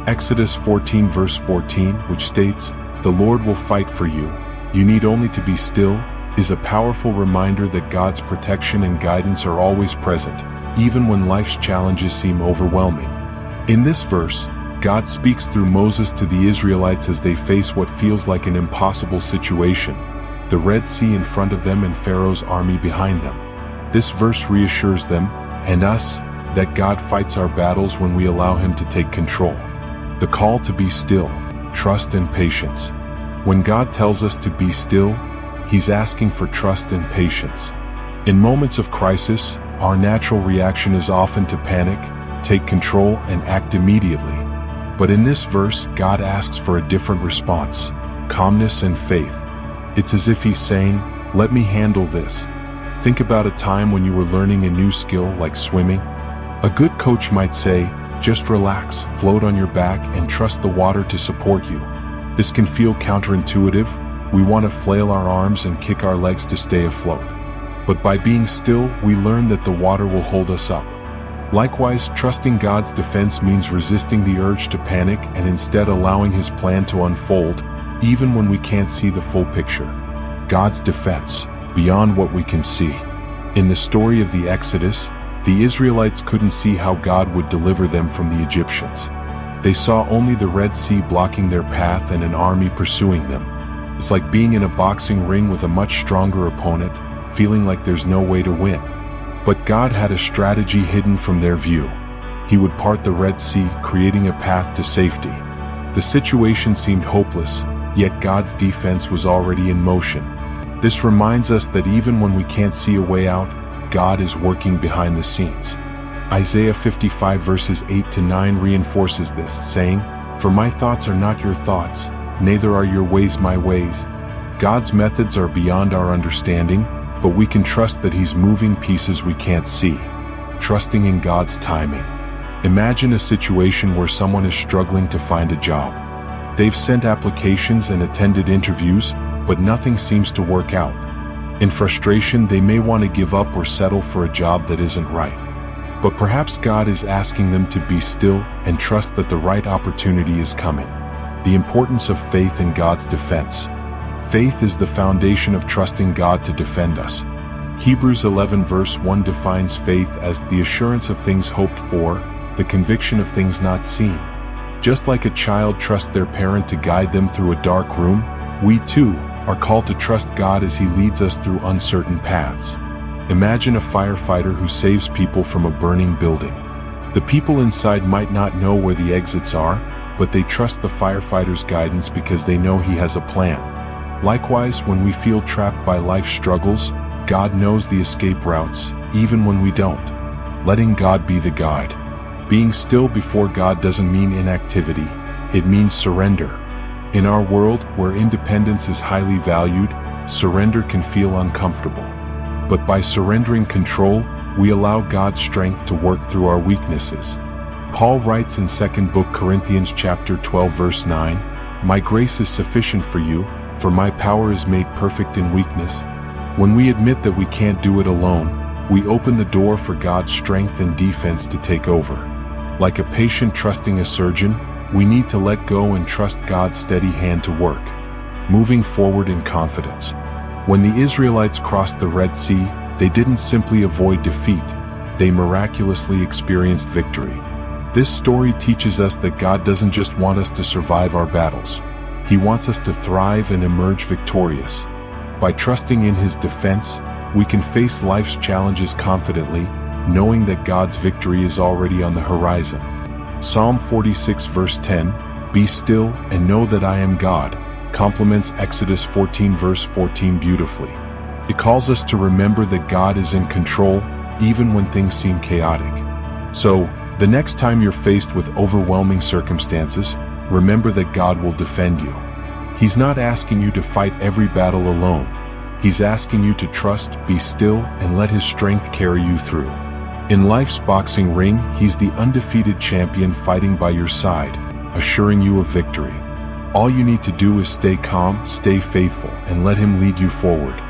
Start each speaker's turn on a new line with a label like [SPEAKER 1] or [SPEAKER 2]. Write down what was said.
[SPEAKER 1] Exodus 14 verse 14, which states, "The Lord will fight for you. You need only to be still," is a powerful reminder that God's protection and guidance are always present, even when life's challenges seem overwhelming. In this verse, God speaks through Moses to the Israelites as they face what feels like an impossible situation, the Red Sea in front of them and Pharaoh's army behind them. This verse reassures them, and us, that God fights our battles when we allow Him to take control. The call to be still, trust and patience. When God tells us to be still, He's asking for trust and patience. In moments of crisis, our natural reaction is often to panic, take control, and act immediately. But in this verse, God asks for a different response, calmness and faith. It's as if He's saying, "Let me handle this." Think about a time when you were learning a new skill like swimming. A good coach might say, "Just relax, float on your back, and trust the water to support you." This can feel counterintuitive. We want to flail our arms and kick our legs to stay afloat. But by being still, we learn that the water will hold us up. Likewise, trusting God's defense means resisting the urge to panic and instead allowing His plan to unfold, even when we can't see the full picture. God's defense, beyond what we can see. In the story of the Exodus, the Israelites couldn't see how God would deliver them from the Egyptians. They saw only the Red Sea blocking their path and an army pursuing them. It's like being in a boxing ring with a much stronger opponent, feeling like there's no way to win. But God had a strategy hidden from their view. He would part the Red Sea, creating a path to safety. The situation seemed hopeless, yet God's defense was already in motion. This reminds us that even when we can't see a way out, God is working behind the scenes. Isaiah 55 verses 8 to 9 reinforces this, saying, "For my thoughts are not your thoughts, neither are your ways my ways." God's methods are beyond our understanding, but we can trust that He's moving pieces we can't see, trusting in God's timing. Imagine a situation where someone is struggling to find a job. They've sent applications and attended interviews, but nothing seems to work out. In frustration, they may want to give up or settle for a job that isn't right. But perhaps God is asking them to be still and trust that the right opportunity is coming. The importance of faith in God's defense. Faith is the foundation of trusting God to defend us. Hebrews 11 verse 1 defines faith as the assurance of things hoped for, the conviction of things not seen. Just like a child trusts their parent to guide them through a dark room, we too are called to trust God as He leads us through uncertain paths. Imagine a firefighter who saves people from a burning building. The people inside might not know where the exits are, but they trust the firefighter's guidance because they know he has a plan. Likewise, when we feel trapped by life's struggles, God knows the escape routes, even when we don't. Letting God be the guide. Being still before God doesn't mean inactivity, it means surrender. In our world, where independence is highly valued, surrender can feel uncomfortable. But by surrendering control, we allow God's strength to work through our weaknesses. Paul writes in 2 Corinthians chapter 12 verse 9, "My grace is sufficient for you, for my power is made perfect in weakness." When we admit that we can't do it alone, we open the door for God's strength and defense to take over. Like a patient trusting a surgeon, we need to let go and trust God's steady hand to work, moving forward in confidence. When the Israelites crossed the Red Sea, they didn't simply avoid defeat, they miraculously experienced victory. This story teaches us that God doesn't just want us to survive our battles. He wants us to thrive and emerge victorious. By trusting in His defense, we can face life's challenges confidently, knowing that God's victory is already on the horizon. Psalm 46 verse 10, "Be still and know that I am God," complements Exodus 14 verse 14 beautifully. It calls us to remember that God is in control, even when things seem chaotic. So, the next time you're faced with overwhelming circumstances, remember that God will defend you. He's not asking you to fight every battle alone. He's asking you to trust, be still, and let His strength carry you through. In life's boxing ring, He's the undefeated champion fighting by your side, assuring you of victory. All you need to do is stay calm, stay faithful, and let Him lead you forward.